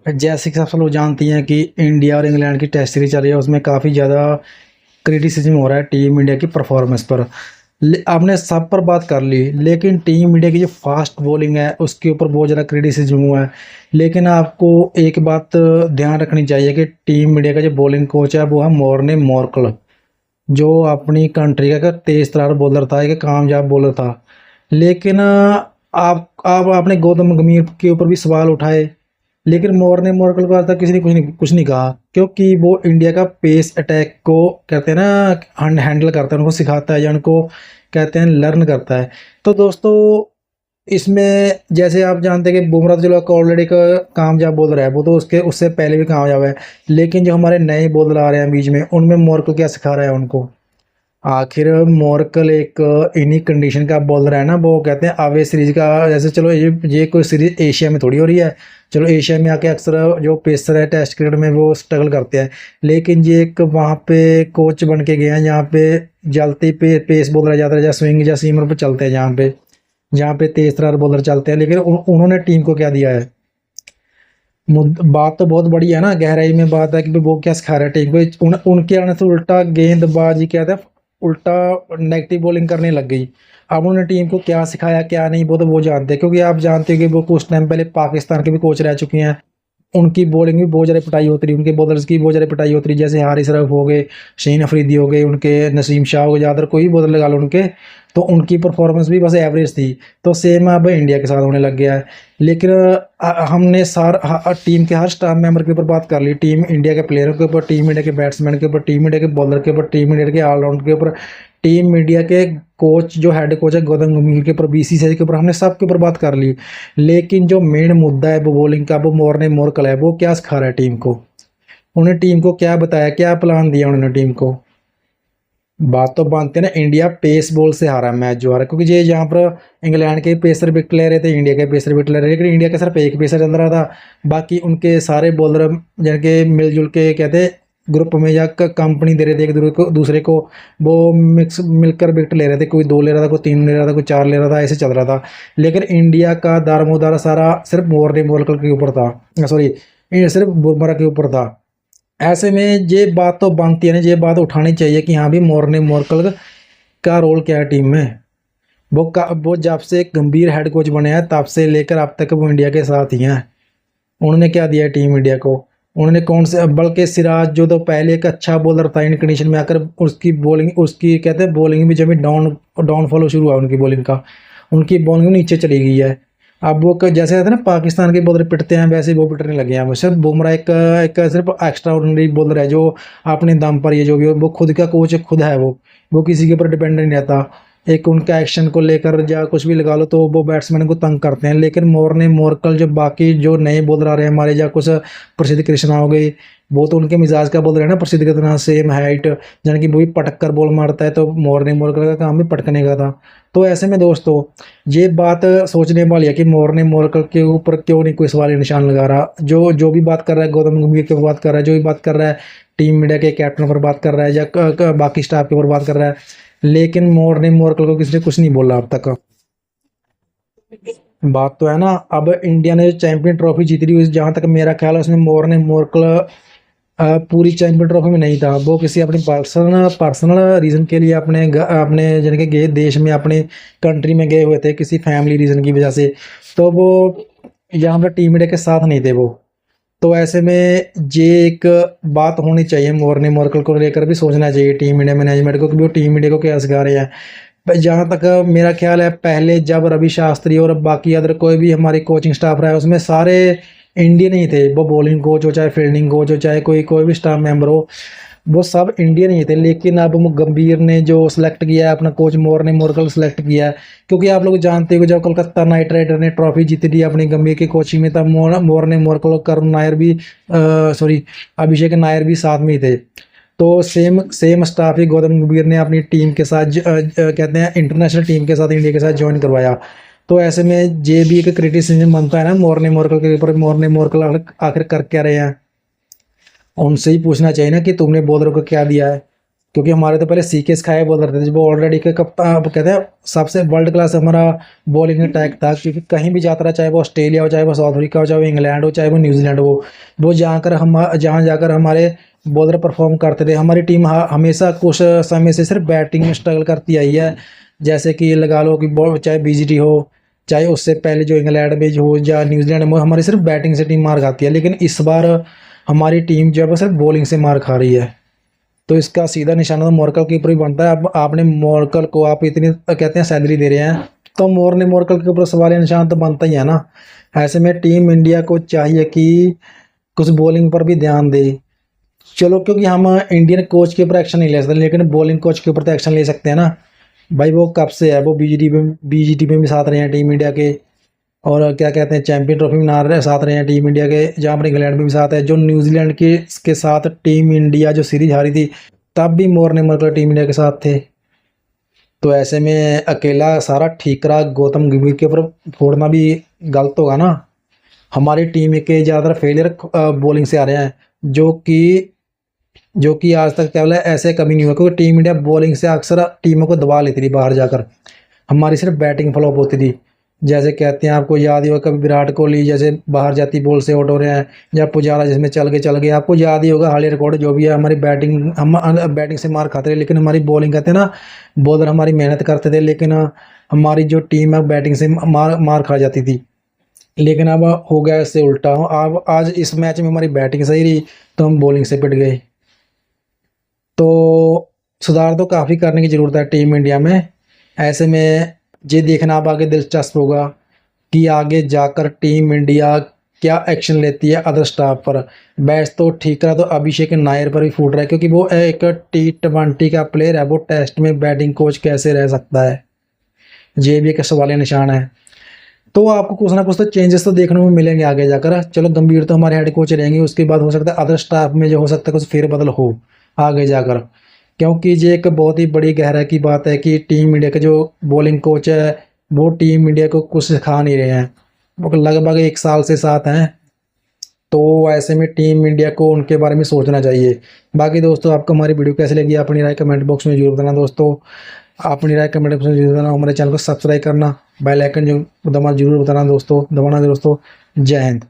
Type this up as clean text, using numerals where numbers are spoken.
जैसे कि सब लोग जानती हैं कि इंडिया और इंग्लैंड की टेस्ट सीरीज चल रही है, उसमें काफ़ी ज़्यादा क्रिटिसिज्म हो रहा है टीम इंडिया की परफॉर्मेंस पर। आपने सब पर बात कर ली, लेकिन टीम इंडिया की जो फास्ट बॉलिंग है उसके ऊपर बहुत ज़्यादा क्रिटिसिज्म हुआ है। लेकिन आपको एक बात ध्यान रखनी चाहिए कि टीम इंडिया का जो बॉलिंग कोच है वो है मॉर्ने मॉर्कल, जो अपनी कंट्री का एक तेज तर्रार बॉलर था, एक कामयाब बॉलर था। लेकिन आप आपने गौतम गंभीर के ऊपर भी सवाल उठाए, लेकिन मॉर्ने मॉर्कल को आज तक किसी ने कुछ नहीं कहा, क्योंकि वो इंडिया का पेस अटैक को कहते हैं ना हैंडल करता है, उनको सिखाता है या उनको कहते हैं लर्न करता है। तो दोस्तों, इसमें जैसे आप जानते हैं कि बुमराह तो चलो ऑलरेडी का कामयाब बॉलर है, वो तो उसके उससे पहले भी कामयाब है। लेकिन जो हमारे नए बॉलर आ रहे हैं बीच में, उनमें मॉर्कल क्या सिखा रहा है उनको। आखिर मॉर्कल एक इन्हीं कंडीशन का बॉलर है ना, वो कहते हैं अवे सीरीज का। जैसे चलो ये कोई सीरीज एशिया में थोड़ी हो रही है। चलो एशिया में आके अक्सर जो पेसर है टेस्ट क्रिकेट में वो स्ट्रगल करते हैं, लेकिन ये एक वहाँ पे कोच बन के गए हैं जहाँ पे जलती पे पेस बॉलर जाता है, या स्विंग या सीमर पर चलते हैं, जहाँ पे तेज तर्रार बॉलर चलते हैं। लेकिन उन्होंने टीम को क्या दिया है। बात तो बहुत बड़ी है ना, गहराई में बात है कि वो क्या सिखा रहे हैं टीम को। उनके आने से उल्टा गेंदबाजी क्या था, उल्टा नेगेटिव बॉलिंग करने लग गई। अब उन्होंने टीम को क्या सिखाया क्या नहीं, वो तो वो जानते हैं, क्योंकि आप जानते हो कि वो कुछ टाइम पहले पाकिस्तान के भी कोच रह चुके हैं। उनकी बॉलिंग भी बहुत ज़्यादा पिटाई होती रही, उनके बॉलर्स की बहुत ज़्यादा पिटाई होती रही। जैसे हारिस रऊफ हो गए, शहीन अफरीदी हो गए, उनके नसीम शाह हो गए, ज़्यादातर कोई भी बॉलर लगा लो उनके, तो उनकी परफॉर्मेंस भी बस एवरेज थी। तो सेम अब इंडिया के साथ होने लग गया है। लेकिन हमने टीम के हर स्टाफ मेंबर के ऊपर बात कर ली, टीम इंडिया के प्लेयरों के ऊपर, टीम इंडिया के बैट्समैन के ऊपर, टीम इंडिया के बॉलर के ऊपर, टीम इंडिया के ऑलराउंडर के ऊपर, टीम इंडिया के कोच जो हेड कोच है गौतम गंभीर के ऊपर, बीसीसीआई के ऊपर, हमने सब के ऊपर बात कर ली। लेकिन जो मेन मुद्दा है वो बॉलिंग का, वो मॉर्ने मॉर्कल है। वो क्या सिखा रहा है टीम को, उन्हें टीम को क्या बताया, क्या प्लान दिया उन्होंने टीम को। बात तो बनती है ना, इंडिया पेस बॉल से हारा मैच जो हारा, क्योंकि ये यहाँ पर इंग्लैंड के पेसर विकेट ले रहे थे, इंडिया के पेसर विकेट ले रहे थे, लेकिन इंडिया का सिर्फ एक पेसर चल रहा था। बाकी उनके सारे बॉलर जिनके मिलजुल के कहते ग्रुप में या कंपनी दे रहे थे एक दूसरे को वो मिक्स मिलकर विकेट ले रहे थे। कोई 2 ले रहा था, कोई 3 ले रहा था, कोई 4 ले रहा था, ऐसे चल रहा था। लेकिन इंडिया का दारोमदार सारा सिर्फ मॉर्ने मॉर्कल के ऊपर था, सॉरी सिर्फ बुमराह के ऊपर था। ऐसे में ये बात तो बनती है ना, ये बात उठानी चाहिए कि हाँ भी मॉर्ने मॉर्कल का रोल क्या है टीम में। वो जब से एक गंभीर हेड कोच बने हैं तब से लेकर अब तक वो इंडिया के साथ ही हैं। उन्होंने क्या दिया है टीम इंडिया को, उन्होंने कौन से, बल्कि सिराज जो तो पहले एक अच्छा बॉलर था, इन कंडीशन में आकर उसकी बॉलिंग, उसकी कहते हैं बॉलिंग भी जब डाउनफॉल शुरू हुआ उनकी बॉलिंग का, उनकी बॉलिंग नीचे चली गई है। अब वो जैसे कहते हैं ना पाकिस्तान के बॉलर पिटते हैं, वैसे वो पिटने लगे हैं। वो सिर्फ बुमराह एक एक सिर्फ एक्स्ट्रा ऑर्डिनरी बॉलर है जो अपने दम पर, ये जो भी हो, वो खुद का कोच खुद है, वो किसी के ऊपर डिपेंड नहीं रहता। एक उनका एक्शन को लेकर या कुछ भी लगा लो तो वो बैट्समैन को तंग करते हैं। लेकिन मॉर्ने मॉर्कल जो बाकी जो नए बॉलर आ रहे हैं हमारे, या कुछ प्रसिद्ध कृष्णा हो गई, वो तो उनके मिजाज का बॉलर है ना, प्रसिद्ध के तरह सेम हाइट, यानी कि वो भी पटक कर बॉल मारता है, तो मॉर्ने मॉर्कल का काम भी पटकने का था। तो ऐसे में दोस्तों, ये बात सोचने वाली है कि मॉर्ने मॉर्कल के ऊपर क्यों नहीं कोई सवाल निशान लगा रहा। जो जो भी बात कर रहा है गौतम गंभीर के ऊपर बात कर रहा है, जो भी बात कर रहा है टीम इंडिया के कैप्टन पर बात कर रहा है, या बाकी स्टाफ के ऊपर बात कर रहा है, लेकिन मॉर्ने मॉर्कल को किसी ने कुछ नहीं बोला अब तक। बात तो है ना, अब इंडिया ने जो चैंपियन ट्रॉफी जीती थी, जहां तक मेरा ख्याल है उसमें मॉर्ने मॉर्कल पूरी चैंपियन ट्रॉफी में नहीं था। वो किसी अपनी पर्सनल रीज़न के लिए अपने यानी कि गए देश में, अपने कंट्री में गए हुए थे किसी फैमिली रीज़न की वजह से। तो वो यहाँ पर टीम इंडिया के साथ नहीं थे वो। तो ऐसे में ये एक बात होनी चाहिए, मॉर्ने मॉर्कल को लेकर भी सोचना चाहिए टीम इंडिया मैनेजमेंट को कि वो टीम इंडिया को क्या सिखा रहे हैं। जहाँ तक मेरा ख्याल है, पहले जब रवि शास्त्री और बाकी अदर कोई भी हमारी कोचिंग स्टाफ रहा है, उसमें सारे इंडियन ही थे। वो बॉलिंग कोच हो, चाहे फील्डिंग कोच हो, चाहे कोई भी स्टाफ मेंबर हो, वो सब इंडियन ही थे। लेकिन अब गंभीर ने जो सिलेक्ट किया है अपना कोच, मॉर्ने मॉर्कल सेलेक्ट किया है, क्योंकि आप लोग जानते हो जब कोलकाता नाइट राइडर ने ट्रॉफी जीती थी अपनी गंभीर की कोचिंग में, तब मॉर्ने मॉर्कल और करुण नायर भी सॉरी अभिषेक नायर भी साथ में ही थे। तो सेम सेम स्टाफ ही गौतम गंभीर ने अपनी टीम के साथ कहते हैं इंटरनेशनल टीम के साथ इंडिया के साथ ज्वाइन करवाया। तो ऐसे में ये भी एक क्रिटिसिज्म बनता है ना मॉर्ने मॉर्कल के ऊपर। मॉर्ने मॉर्कल आखिर कर क्या रहे हैं, उनसे ही पूछना चाहिए ना कि तुमने बॉलर को क्या दिया है। क्योंकि हमारे तो पहले सीके स्काई बॉलर थे, वो ऑलरेडी के कप्तान, अब कहते हैं सबसे वर्ल्ड क्लास हमारा बॉलिंग अटैक था, क्योंकि कहीं भी जाता रहा, चाहे वो ऑस्ट्रेलिया हो, चाहे वो साउथ अफ्रीका हो, चाहे वो इंग्लैंड हो, चाहे वो न्यूजीलैंड हो, वो जहाँ जाकर हमारे बॉलर परफॉर्म करते थे। हमारी टीम हमेशा कुछ समय से सिर्फ बैटिंग में स्ट्रगल करती आई है, जैसे कि लगा लो कि चाहे बीजीटी हो, चाहे उससे पहले जो इंग्लैंड में जो या न्यूजीलैंड में, हमारी सिर्फ बैटिंग से टीम मार खाती है। लेकिन इस बार हमारी टीम जो है वो सिर्फ बॉलिंग से मार खा रही है। तो इसका सीधा निशाना तो मोरकल के ऊपर ही बनता है। अब आपने मोरकल को आप इतनी कहते हैं सैलरी दे रहे हैं, तो मोरकल के ऊपर सवाल निशान तो बनता ही है ना। ऐसे में टीम इंडिया को चाहिए कि कुछ बॉलिंग पर भी ध्यान दे। चलो, क्योंकि हम इंडियन कोच के ऊपर एक्शन नहीं ले सकते, लेकिन बॉलिंग कोच के ऊपर तो एक्शन ले सकते हैं ना भाई। वो कब से है, वो बीजीटी में भी साथ रहे हैं टीम इंडिया के, और क्या कहते हैं चैंपियन ट्रॉफी में साथ रहे हैं टीम इंडिया के, जहाँ पर इंग्लैंड में भी साथ है। जो न्यूजीलैंड के साथ टीम इंडिया जो सीरीज हारी थी, तब भी मोरकल टीम इंडिया के साथ थे। तो ऐसे में अकेला सारा ठीकरा गौतम गंभीर के ऊपर फोड़ना भी गलत होगा ना। हमारी टीम के ज़्यादातर फेलियर बॉलिंग से आ रहे हैं, जो कि आज तक केवल ऐसे कभी नहीं हुआ, क्योंकि टीम इंडिया बॉलिंग से अक्सर टीमों को दबा लेती थी बाहर जाकर। हमारी सिर्फ बैटिंग फ्लॉप होती थी। जैसे कहते हैं, आपको याद ही होगा कभी विराट कोहली जैसे बाहर जाती बॉल से आउट हो रहे हैं, या पुजारा जिसमें चल गए, आपको याद ही होगा हाल रिकॉर्ड जो भी है। हमारी बैटिंग, हम बैटिंग से मार खाते थे, लेकिन हमारी बॉलिंग कहते हैं ना, बॉलर हमारी मेहनत करते थे, लेकिन हमारी जो टीम है बैटिंग से मार खा जाती थी। लेकिन अब हो गया इससे उल्टा। अब आज इस मैच में हमारी बैटिंग सही रही, तो हम बॉलिंग से पिट गए। तो सुधार तो काफ़ी करने की ज़रूरत है टीम इंडिया में। ऐसे में ये देखना अब आगे दिलचस्प होगा कि आगे जाकर टीम इंडिया क्या एक्शन लेती है अदर स्टाफ पर। बैच तो ठीक रहा, तो अभिषेक नायर पर भी फूट रहा है, क्योंकि वो एक T20 का प्लेयर है, वो टेस्ट में बैटिंग कोच कैसे रह सकता है, ये भी एक सवालिया निशान है। तो आपको कुछ ना कुछ तो चेंजेस तो देखने को मिलेंगे आगे जाकर। चलो, गंभीर तो हमारे हेड कोच रहेंगे, उसके बाद हो सकता है अदर स्टाफ में जो हो सकता है कुछ फेरबदल हो आगे जाकर, क्योंकि ये एक बहुत ही बड़ी गहराई की बात है कि टीम इंडिया के जो बॉलिंग कोच है वो टीम इंडिया को कुछ सिखा नहीं रहे हैं, वो लगभग 1 साल से साथ हैं। तो ऐसे में टीम इंडिया को उनके बारे में सोचना चाहिए। बाकी दोस्तों, आपको हमारी वीडियो कैसी लगी, अपनी राय कमेंट बॉक्स में जरूर बताना। दोस्तों, अपनी राय कमेंट बॉक्स में जरूर बताना, हमारे चैनल को सब्सक्राइब करना, बेल आइकन जो दबाना जरूर बताना दोस्तों, दबाना दोस्तों। जय हिंद।